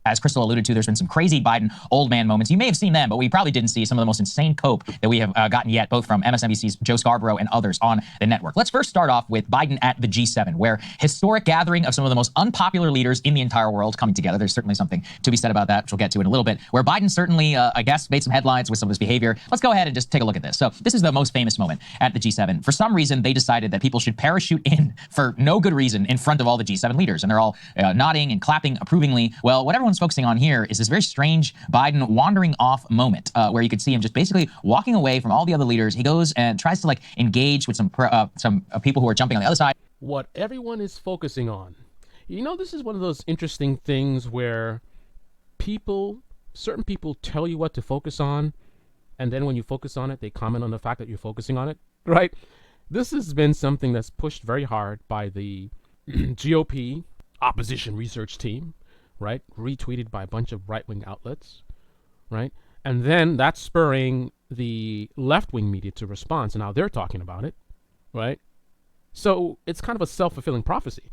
As Crystal alluded to, there's been some crazy Biden old man moments. You may have seen them, but we probably didn't see some of the most insane cope that we have gotten yet, both from MSNBC's Joe Scarborough and others on the network. Let's first start off with Biden at the G7, where historic gathering of some of the most unpopular leaders in the entire world coming together. There's certainly something to be said about that, which we'll get to in a little bit, where Biden certainly, I guess, made some headlines with some of his behavior. Let's go ahead and just take a look at this. So this is the most famous moment at the G7. For some reason, they decided that people should parachute in for no good reason in front of all the G7 leaders, and they're all nodding and clapping approvingly. Well, what everyone's focusing on here is this very strange Biden wandering off moment where you could see him just basically walking away from all the other leaders. He goes and tries to like engage with some people who are jumping on the other side. What everyone is focusing on. You know, this is one of those interesting things where certain people tell you what to focus on, and then when you focus on it, they comment on the fact that you're focusing on it, right? This has been something that's pushed very hard by the GOP opposition research team, right? Retweeted by a bunch of right-wing outlets, right? And then that's spurring the left-wing media to respond. So now they're talking about it, right? So it's kind of a self-fulfilling prophecy.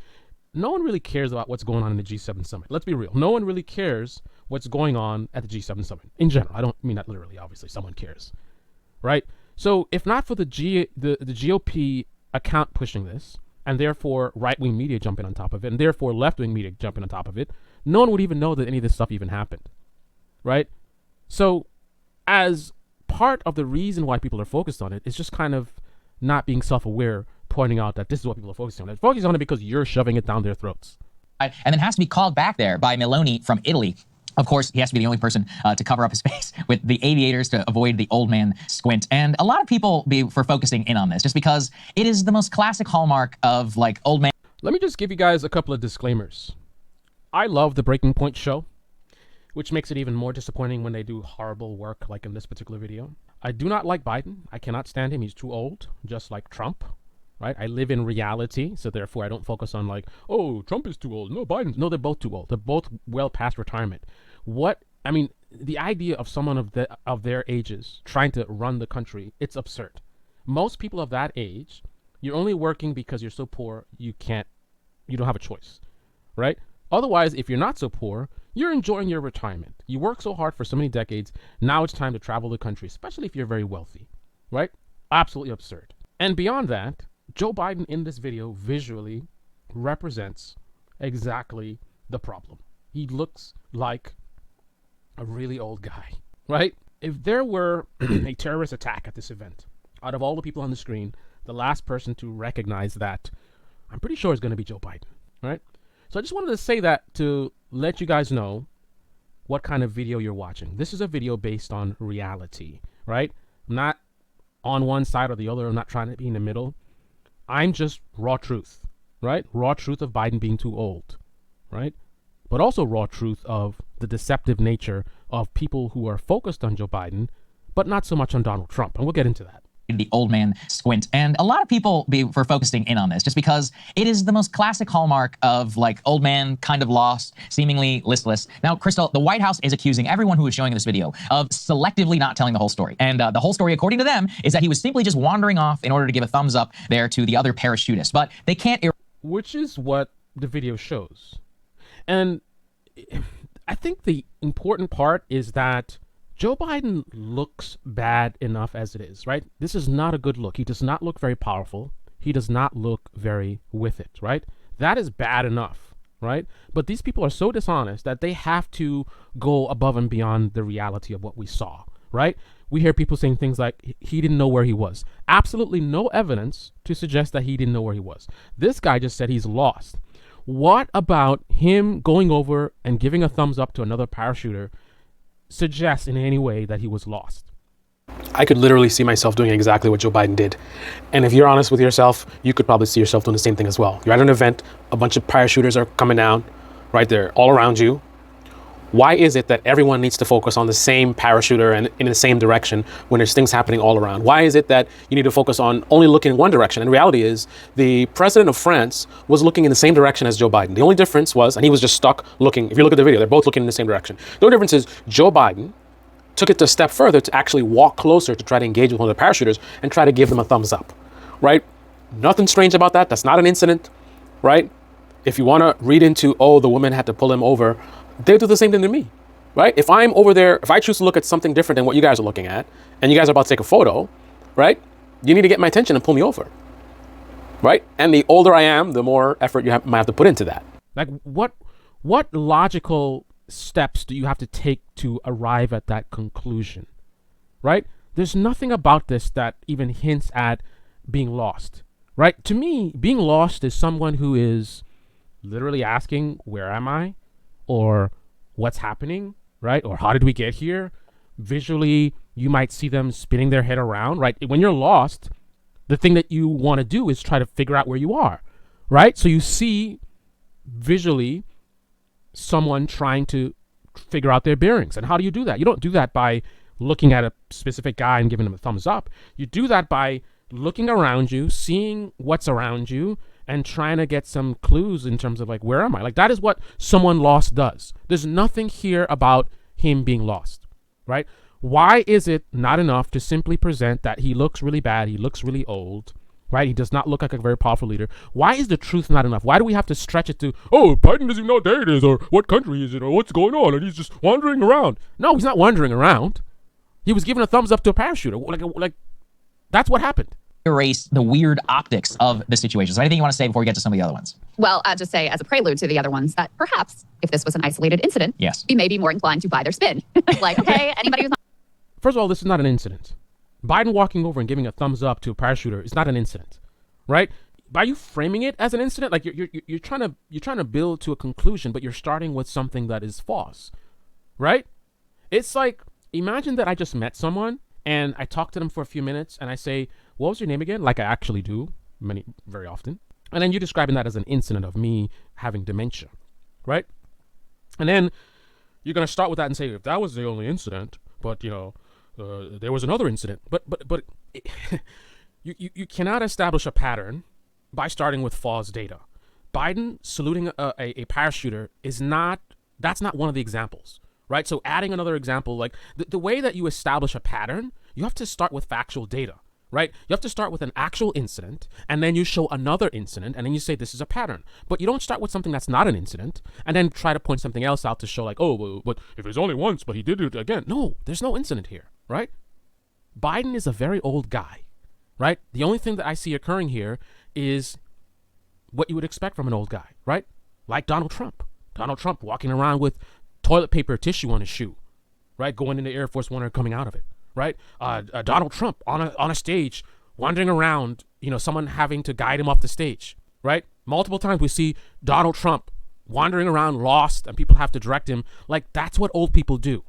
No one really cares about what's going on in the G7 summit. Let's be real. No one really cares what's going on at the G7 summit in general. I don't mean that literally, obviously. Someone cares, right? So if not for the GOP account pushing this, and therefore right-wing media jumping on top of it, and therefore left-wing media jumping on top of it, no one would even know that any of this stuff even happened, right? So as part of the reason why people are focused on it, it's just kind of not being self-aware, pointing out that this is what people are focusing on. They're focusing on it because you're shoving it down their throats. And then has to be called back there by Meloni from Italy. Of course, he has to be the only person to cover up his face with the aviators to avoid the old man squint. And a lot of people for focusing in on this just because it is the most classic hallmark of like old man. Let me just give you guys a couple of disclaimers. I love the Breaking Point show, which makes it even more disappointing when they do horrible work like in this particular video. I do not like Biden. I cannot stand him. He's too old, just like Trump. Right? I live in reality, so therefore I don't focus on like, oh, Trump is too old. No, Biden. No, they're both too old. They're both well past retirement. The idea of someone of their ages trying to run the country, it's absurd. Most people of that age, you're only working because you're so poor you don't have a choice, right? Otherwise, if you're not so poor, you're enjoying your retirement. You work so hard for so many decades. Now it's time to travel the country, especially if you're very wealthy, right? Absolutely absurd. And beyond that, Joe Biden in this video visually represents exactly the problem. He looks like a really old guy, right? If there were a terrorist attack at this event, out of all the people on the screen, the last person to recognize that, I'm pretty sure is going to be Joe Biden, right? So I just wanted to say that to let you guys know what kind of video you're watching. This is a video based on reality, right? I'm not on one side or the other. I'm not trying to be in the middle. I'm just raw truth, right? Raw truth of Biden being too old, right? But also raw truth of the deceptive nature of people who are focused on Joe Biden, but not so much on Donald Trump. And we'll get into that. The old man squint. And a lot of people for focusing in on this just because it is the most classic hallmark of like old man kind of lost, seemingly listless. Now, Crystal, the White House is accusing everyone who is showing this video of selectively not telling the whole story. And the whole story, according to them, is that he was simply just wandering off in order to give a thumbs up there to the other parachutists. But they can't... Which is what the video shows. And I think the important part is that Joe Biden looks bad enough as it is, right? This is not a good look. He does not look very powerful. He does not look very with it, right? That is bad enough, right? But these people are so dishonest that they have to go above and beyond the reality of what we saw, right? We hear people saying things like, he didn't know where he was. Absolutely no evidence to suggest that he didn't know where he was. This guy just said he's lost. What about him going over and giving a thumbs up to another parachuter suggests in any way that he was lost? I could literally see myself doing exactly what Joe Biden did. And if you're honest with yourself, you could probably see yourself doing the same thing as well. You're at an event, a bunch of parachuters are coming down, right there, all around you. Why is it that everyone needs to focus on the same parachuter and in the same direction when there's things happening all around? Why is it that you need to focus on only looking in one direction? And the reality is the president of France was looking in the same direction as Joe Biden. The only difference was, and he was just stuck looking, if you look at the video, they're both looking in the same direction. The only difference is Joe Biden took it a step further to actually walk closer to try to engage with one of the parachuters and try to give them a thumbs up, right? Nothing strange about that. That's not an incident, right? If you want to read into, oh, the woman had to pull him over, they do the same thing to me, right? If I'm over there, if I choose to look at something different than what you guys are looking at, and you guys are about to take a photo, right? You need to get my attention and pull me over, right? And the older I am, the more effort might have to put into that. Like, what logical steps do you have to take to arrive at that conclusion, right? There's nothing about this that even hints at being lost, right? To me, being lost is someone who is literally asking, where am I? Or what's happening, right? Or how did we get here? Visually, you might see them spinning their head around, right? When you're lost, the thing that you want to do is try to figure out where you are, right? So you see visually someone trying to figure out their bearings. And how do you do that? You don't do that by looking at a specific guy and giving him a thumbs up. You do that by looking around you, seeing what's around you, and trying to get some clues in terms of like, where am I? Like, that is what someone lost does. There's nothing here about him being lost, right? Why is it not enough to simply present that he looks really bad, he looks really old, right? He does not look like a very powerful leader. Why is the truth not enough? Why do we have to stretch it to, oh, Biden doesn't know what day it is, or what country is it, or what's going on, and he's just wandering around? No, he's not wandering around. He was given a thumbs up to a parachuter. Like that's what happened. Erase the weird optics of the situation. Is there anything you want to say before we get to some of the other ones? Well, I'll just say as a prelude to the other ones that perhaps if this was an isolated incident, yes, we may be more inclined to buy their spin. Like, okay, anybody who's not. First of all, this is not an incident. Biden walking over and giving a thumbs up to a parachuter is not an incident, right? By you framing it as an incident, like you're trying to build to a conclusion, but you're starting with something that is false, right? It's like, imagine that I just met someone and I talk to them for a few minutes and I say, what was your name again? Like I actually do very often. And then you're describing that as an incident of me having dementia, right? And then you're going to start with that and say, if that was the only incident, but there was another incident. But you cannot establish a pattern by starting with false data. Biden saluting a parachuter that's not one of the examples. Right? So adding another example, like the way that you establish a pattern, you have to start with factual data, right? You have to start with an actual incident, and then you show another incident, and then you say this is a pattern. But you don't start with something that's not an incident, and then try to point something else out to show like, oh, but if it's only once, but he did it again. No, there's no incident here, right? Biden is a very old guy, right? The only thing that I see occurring here is what you would expect from an old guy, right? Like Donald Trump. Donald Trump walking around with toilet paper tissue on his shoe, right? Going into Air Force One or coming out of it, right? Donald Trump on a stage, wandering around, someone having to guide him off the stage, right? Multiple times we see Donald Trump wandering around lost and people have to direct him. Like, that's what old people do,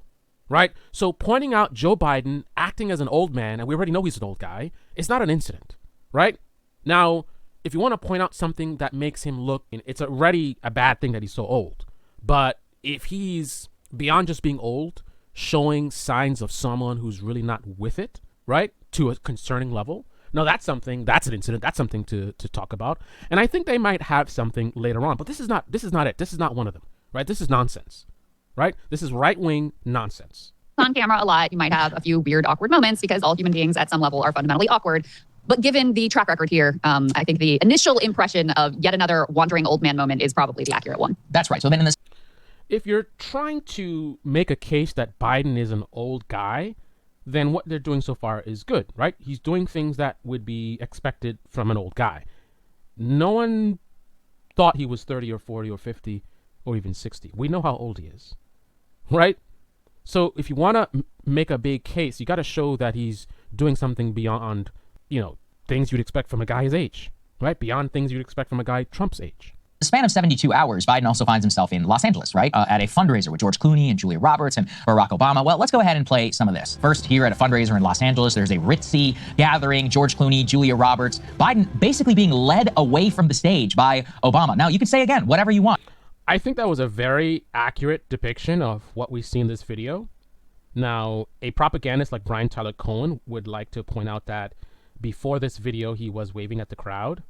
right? So pointing out Joe Biden acting as an old man, and we already know he's an old guy, is not an incident, right? Now, if you want to point out something that makes him look, it's already a bad thing that he's so old, but if he's beyond just being old, showing signs of someone who's really not with it, right, to a concerning level, no, that's an incident. That's something to talk about. And I think they might have something later on, but this is not it. This is not one of them, right? This is nonsense, right? This is right-wing nonsense. On camera a lot, you might have a few weird, awkward moments because all human beings at some level are fundamentally awkward. But given the track record here, I think the initial impression of yet another wandering old man moment is probably the accurate one. That's right. So then in this, if you're trying to make a case that Biden is an old guy, then what they're doing so far is good, right? He's doing things that would be expected from an old guy. No one thought he was 30 or 40 or 50 or even 60. We know how old he is, right? So if you want to make a big case, you got to show that he's doing something beyond, things you'd expect from a guy his age, right? Beyond things you'd expect from a guy Trump's age. the span of 72 hours, Biden also finds himself in Los Angeles, right? At a fundraiser with George Clooney and Julia Roberts and Barack Obama. Well, let's go ahead and play some of this. First, here at a fundraiser in Los Angeles, there's a ritzy gathering, George Clooney, Julia Roberts, Biden basically being led away from the stage by Obama. Now, you can say again, whatever you want. I think that was a very accurate depiction of what we see in this video. Now, a propagandist like Brian Tyler Cohen would like to point out that before this video, he was waving at the crowd.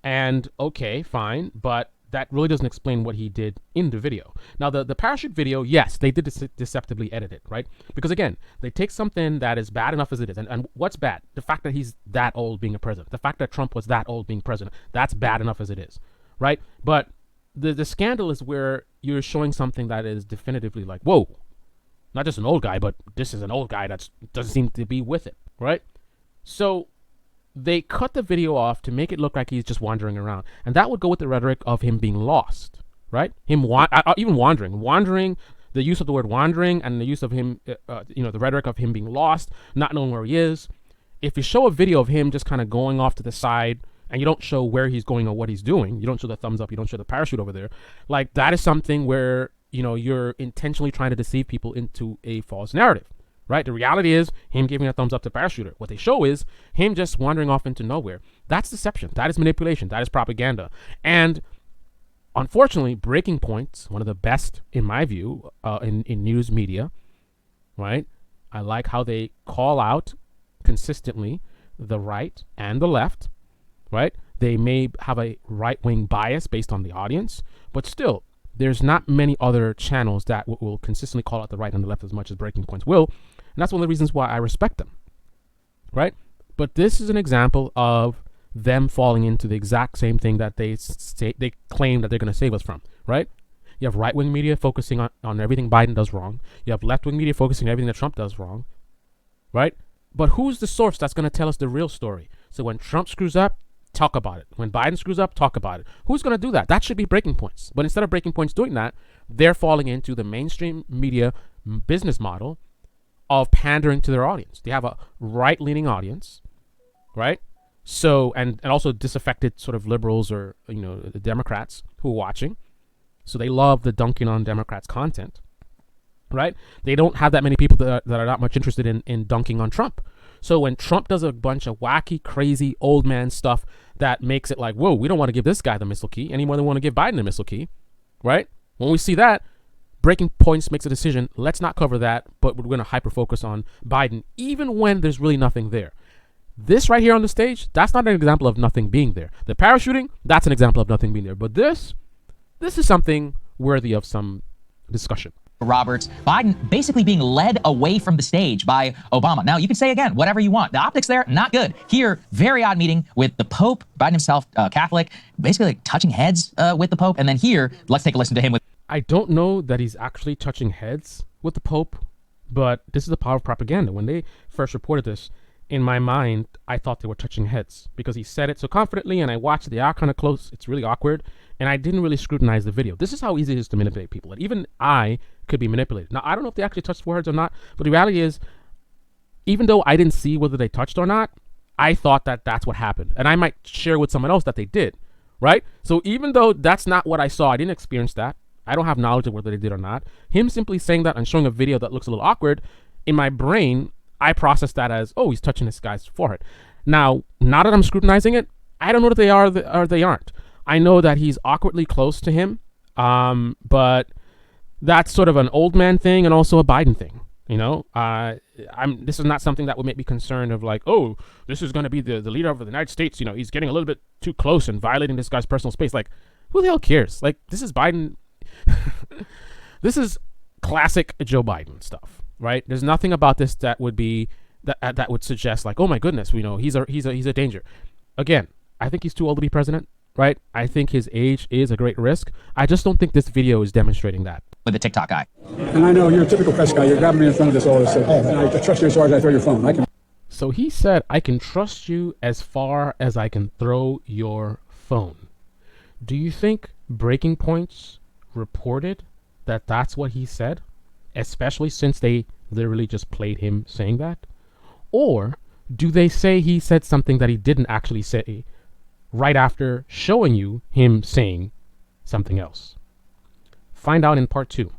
And okay, fine, but that really doesn't explain what he did in the video. Now, the parachute video, yes, they did deceptively edit it, right? Because again, they take something that is bad enough as it is. And what's bad? The fact that he's that old being a president. The fact that Trump was that old being president. That's bad enough as it is, right? But the scandal is where you're showing something that is definitively like, whoa, not just an old guy, but this is an old guy that doesn't seem to be with it, right? So they cut the video off to make it look like he's just wandering around, and that would go with the rhetoric of him being lost, right? Him even wandering. The use of the word wandering and the use of him, the rhetoric of him being lost, not knowing where he is. If you show a video of him just kind of going off to the side and you don't show where he's going or what he's doing, you don't show the thumbs up, you don't show the parachute over there, like that is something where, you're intentionally trying to deceive people into a false narrative, right? The reality is him giving a thumbs up to parachuter. What they show is him just wandering off into nowhere. That's deception. That is manipulation. That is propaganda. And unfortunately, Breaking Point's one of the best, in my view, in news media, right? I like how they call out consistently the right and the left, right? They may have a right-wing bias based on the audience, but still, there's not many other channels that will consistently call out the right and the left as much as Breaking Points will, and that's one of the reasons why I respect them, right? But this is an example of them falling into the exact same thing that they claim that they're going to save us from, right? You have right-wing media focusing on everything Biden does wrong. You have left-wing media focusing on everything that Trump does wrong, right? But who's the source that's going to tell us the real story? So when Trump screws up, talk about it. When Biden screws up, talk about it. Who's going to do that? That should be Breaking Points. But instead of Breaking Points doing that, they're falling into the mainstream media business model of pandering to their audience. They have a right-leaning audience, right? So, and also disaffected sort of liberals or, the Democrats who are watching. So they love the dunking on Democrats content, right? They don't have that many people that are not much interested in dunking on Trump. So when Trump does a bunch of wacky, crazy, old man stuff that makes it like, whoa, we don't want to give this guy the missile key any more than we want to give Biden the missile key, right? When we see that, Breaking Points makes a decision, let's not cover that, but we're going to hyper-focus on Biden, even when there's really nothing there. This right here on the stage, that's not an example of nothing being there. The parachuting, that's an example of nothing being there. But this is something worthy of some discussion. Roberts, Biden basically being led away from the stage by Obama. Now, you can say again, whatever you want. The optics there, not good. Here, very odd meeting with the Pope, Biden himself, Catholic, basically like touching heads with the Pope. And then here, let's take a listen to him with. I don't know that he's actually touching heads with the Pope, but this is the power of propaganda. When they first reported this, in my mind, I thought they were touching heads because he said it so confidently, and I watched it. They are kind of close. It's really awkward, and I didn't really scrutinize the video. This is how easy it is to manipulate people, and even I could be manipulated. Now, I don't know if they actually touched foreheads or not, but the reality is, even though I didn't see whether they touched or not, I thought that that's what happened, and I might share with someone else that they did, right? So even though that's not what I saw, I didn't experience that. I don't have knowledge of whether they did or not. Him simply saying that and showing a video that looks a little awkward, in my brain, I process that as, oh, he's touching this guy's forehead. Now that I'm scrutinizing it, I don't know if they are or they aren't. I know that he's awkwardly close to him, but that's sort of an old man thing and also a Biden thing. This is not something that would make me concerned of like, oh, this is going to be the leader of the United States. He's getting a little bit too close and violating this guy's personal space. Like, who the hell cares? Like, this is Biden. This is classic Joe Biden stuff. Right? There's nothing about this that would be that would suggest like, oh my goodness, he's a danger. Again, I think he's too old to be president. Right? I think his age is a great risk. I just don't think this video is demonstrating that. With the TikTok guy. And I know you're a typical press guy. You're grabbing me in front of this all this. And I trust you as far as I throw your phone. So he said, I can trust you as far as I can throw your phone. Do you think Breaking Points reported that that's what he said? Especially since they literally just played him saying that? Or do they say he said something that he didn't actually say right after showing you him saying something else? Find out in part 2.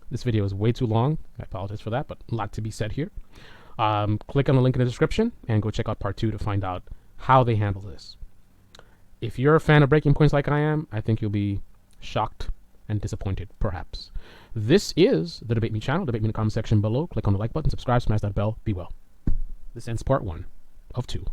This video is way too long. I apologize for that, but a lot to be said here. Click on the link in the description and go check out part 2 to find out how they handle this. If you're a fan of Breaking Points like I am, I think you'll be shocked and disappointed, perhaps. This is the Debate Me channel. Debate me in the comment section below. Click on the like button, subscribe, smash that bell. Be well. This ends part 1 of 2.